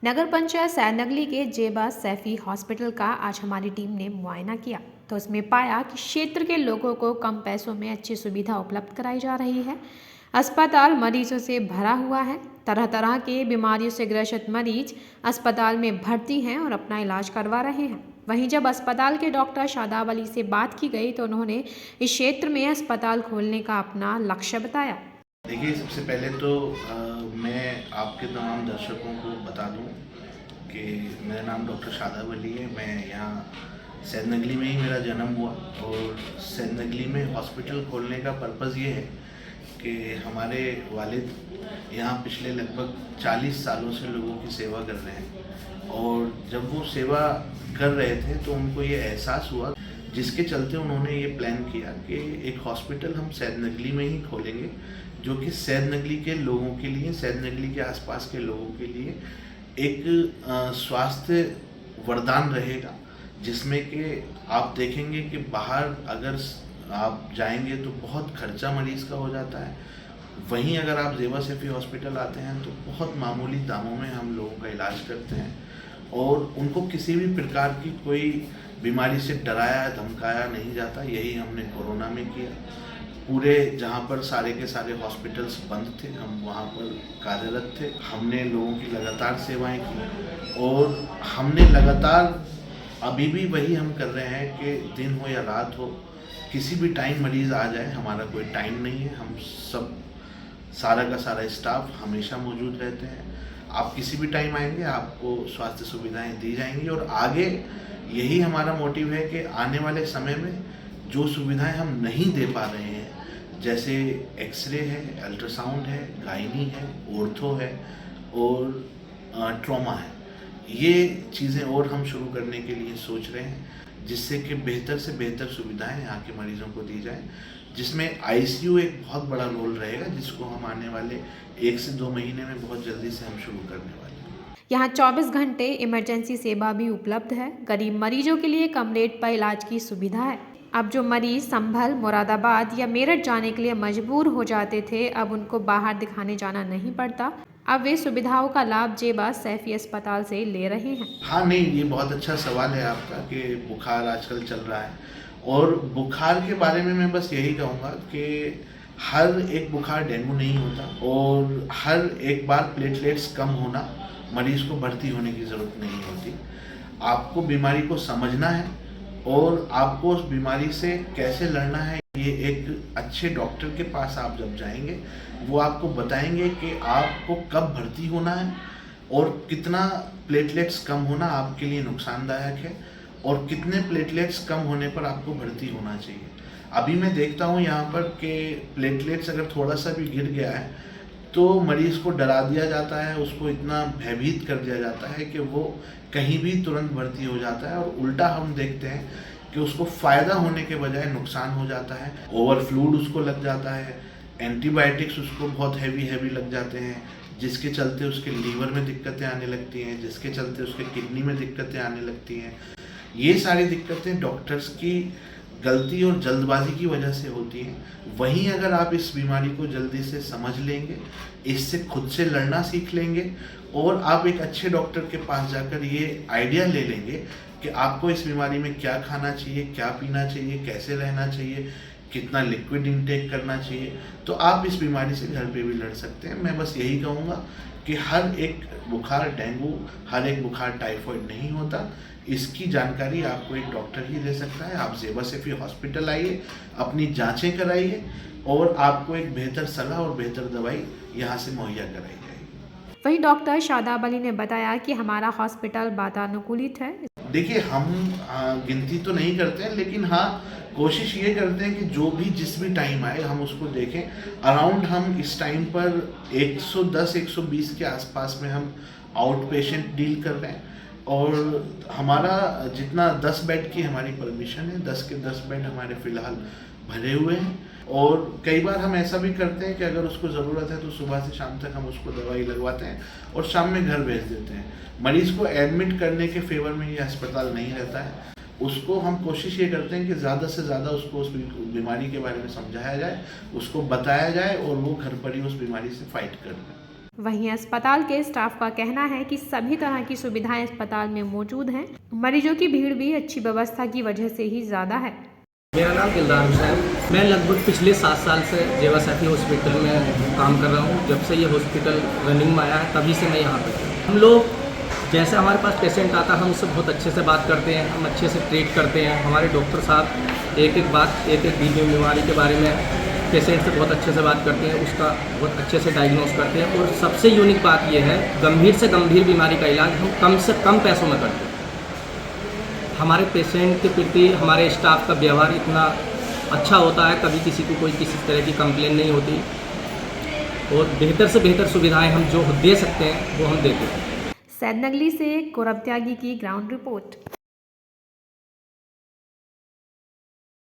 नगर पंचायत सैनगली के जेबा सैफी हॉस्पिटल का आज हमारी टीम ने मुआयना किया तो उसमें पाया कि क्षेत्र के लोगों को कम पैसों में अच्छी सुविधा उपलब्ध कराई जा रही है। अस्पताल मरीजों से भरा हुआ है। तरह तरह के बीमारियों से ग्रसित मरीज अस्पताल में भर्ती हैं और अपना इलाज करवा रहे हैं। वहीं जब अस्पताल के डॉक्टर शादाब अली से बात की गई तो उन्होंने इस क्षेत्र में अस्पताल खोलने का अपना लक्ष्य बताया। देखिए, सबसे पहले तो मैं आपके तमाम दर्शकों को बता दूं कि मेरा नाम डॉक्टर शादाब अली है। मैं यहाँ सैनगली में ही मेरा जन्म हुआ और सैनगली में हॉस्पिटल खोलने का पर्पज़ ये है कि हमारे वालिद यहाँ पिछले लगभग 40 सालों से लोगों की सेवा कर रहे हैं और जब वो सेवा कर रहे थे तो उनको ये एहसास हुआ, जिसके चलते उन्होंने ये प्लान किया कि एक हॉस्पिटल हम सैनगली में ही खोलेंगे जो कि सैनगली के लोगों के लिए, सैनगली के आसपास के लोगों के लिए एक स्वास्थ्य वरदान रहेगा, जिसमें कि आप देखेंगे कि बाहर अगर आप जाएंगे तो बहुत खर्चा मरीज़ का हो जाता है। वहीं अगर आप जेबा सैफी हॉस्पिटल आते हैं तो बहुत मामूली दामों में हम लोगों का इलाज करते हैं और उनको किसी भी प्रकार की कोई बीमारी से डराया धमकाया नहीं जाता। यही हमने कोरोना में किया। पूरे जहाँ पर सारे के सारे हॉस्पिटल्स बंद थे, हम वहाँ पर कार्यरत थे। हमने लोगों की लगातार सेवाएं की और हमने लगातार अभी भी वही हम कर रहे हैं कि दिन हो या रात हो, किसी भी टाइम मरीज़ आ जाए, हमारा कोई टाइम नहीं है। हम सब सारा का सारा स्टाफ हमेशा मौजूद रहते हैं। आप किसी भी टाइम आएंगे, आपको स्वास्थ्य सुविधाएं दी जाएंगी और आगे यही हमारा मोटिव है कि आने वाले समय में जो सुविधाएं हम नहीं दे पा रहे हैं, जैसे एक्सरे है, अल्ट्रासाउंड है, गायनी है, ऑर्थो है और ट्रॉमा है, ये चीज़ें और हम शुरू करने के लिए सोच रहे हैं, जिससे कि बेहतर से बेहतर सुविधाएं यहाँ के मरीजों को दी जाए, जिसमें आईसीयू एक बहुत बड़ा रोल रहेगा, जिसको हम आने वाले 1 से 2 महीने में बहुत जल्दी से हम शुरू करने वाले हैं। यहाँ 24 घंटे इमरजेंसी सेवा भी उपलब्ध है। गरीब मरीजों के लिए कम रेट पर इलाज की सुविधा है। अब जो मरीज संभल, मुरादाबाद या मेरठ जाने के लिए मजबूर हो जाते थे, अब उनको बाहर दिखाने जाना नहीं पड़ता। अब वे सुविधाओं का लाभ जेबा सैफी अस्पताल से ले रहे हैं। हाँ, नहीं, ये बहुत अच्छा सवाल है आपका कि बुखार आजकल चल रहा है और बुखार के बारे में मैं बस यही कहूँगा कि हर एक बुखार डेंगू नहीं होता और हर एक बार प्लेटलेट्स कम होना मरीज़ को भर्ती होने की ज़रूरत नहीं होती। आपको बीमारी को समझना है और आपको उस बीमारी से कैसे लड़ना है, ये एक अच्छे डॉक्टर के पास आप जब जाएंगे, वो आपको बताएंगे कि आपको कब भर्ती होना है और कितना प्लेटलेट्स कम होना आपके लिए नुकसानदायक है और कितने प्लेटलेट्स कम होने पर आपको भर्ती होना चाहिए। अभी मैं देखता हूँ यहाँ पर कि प्लेटलेट्स अगर थोड़ा सा भी गिर गया है तो मरीज़ को डरा दिया जाता है, उसको इतना भयभीत कर दिया जाता है कि वो कहीं भी तुरंत भर्ती हो जाता है और उल्टा हम देखते हैं कि उसको फ़ायदा होने के बजाय नुकसान हो जाता है। ओवरफ्लूड उसको लग जाता है, एंटीबायोटिक्स उसको बहुत हैवी लग जाते हैं, जिसके चलते उसके लीवर में दिक्कतें आने लगती हैं, जिसके चलते उसके किडनी में दिक्कतें आने लगती हैं। ये सारी दिक्कतें डॉक्टर्स की गलती और जल्दबाजी की वजह से होती हैं। वहीं अगर आप इस बीमारी को जल्दी से समझ लेंगे, इससे खुद से लड़ना सीख लेंगे और आप एक अच्छे डॉक्टर के पास जाकर ये आइडिया ले लेंगे कि आपको इस बीमारी में क्या खाना चाहिए, क्या पीना चाहिए, कैसे रहना चाहिए, कितना लिक्विड इनटेक करना चाहिए, तो आप इस बीमारी से घर पे भी लड़ सकते हैं। मैं बस यही कहूँगा कि हर एक बुखार डेंगू, हर एक बुखार टाइफाइड नहीं होता। इसकी जानकारी आपको एक डॉक्टर ही दे सकता है। आप जेबा सैफी हॉस्पिटल आइए, अपनी जांचें कराइए और आपको एक बेहतर सलाह और बेहतर दवाई यहाँ से मुहैया कराई जाएगी। वहीं डॉक्टर शादाब अली ने बताया कि हमारा हॉस्पिटल वातानुकूलित है। देखिए, हम गिनती तो नहीं करते हैं, लेकिन हाँ, कोशिश ये करते हैं कि जो भी जिस भी टाइम आए हम उसको देखें। अराउंड हम इस टाइम पर 110-120 के आसपास में हम आउट पेशेंट डील कर रहे हैं और हमारा जितना 10 बेड की हमारी परमिशन है, 10 के 10 बेड हमारे फ़िलहाल भरे हुए हैं और कई बार हम ऐसा भी करते हैं कि अगर उसको ज़रूरत है तो सुबह से शाम तक हम उसको दवाई लगवाते हैं और शाम में घर भेज देते हैं। मरीज़ को एडमिट करने के फेवर में ये अस्पताल नहीं रहता है। उसको हम कोशिश ये करते हैं कि ज़्यादा से ज़्यादा उसको उस बीमारी के बारे में समझाया जाए, उसको बताया जाए और वो घर पर ही उस बीमारी से फाइट कर लें। वहीं अस्पताल के स्टाफ का कहना है कि सभी तरह की सुविधाएं अस्पताल में मौजूद हैं। मरीजों की भीड़ भी अच्छी व्यवस्था की वजह से ही ज़्यादा है। मेरा नाम दिलदार हुसैन, मैं लगभग पिछले 7 साल से जेवा सैफी हॉस्पिटल में काम कर रहा हूँ। जब से ये हॉस्पिटल रनिंग में आया है तभी से मैं यहाँ पे हूँ। हम लोग जैसे हमारे पास पेशेंट आता है हम उससे बहुत अच्छे से बात करते हैं, हम अच्छे से ट्रीट करते हैं। हमारे डॉक्टर साहब एक एक बीमारी के बारे में पेशेंट से बहुत अच्छे से बात करते हैं, उसका बहुत अच्छे से डायग्नोस करते हैं। और सबसे यूनिक बात यह है, गंभीर से गंभीर बीमारी का इलाज हम कम से कम पैसों में करते हैं। हमारे पेशेंट के प्रति हमारे स्टाफ का व्यवहार इतना अच्छा होता है, कभी किसी को कोई किसी तरह की कंप्लेन नहीं होती और बेहतर से बेहतर सुविधाएं हम जो दे सकते हैं वो हम देते हैं। सैद नगली से गौरव त्यागी की ग्राउंड रिपोर्ट।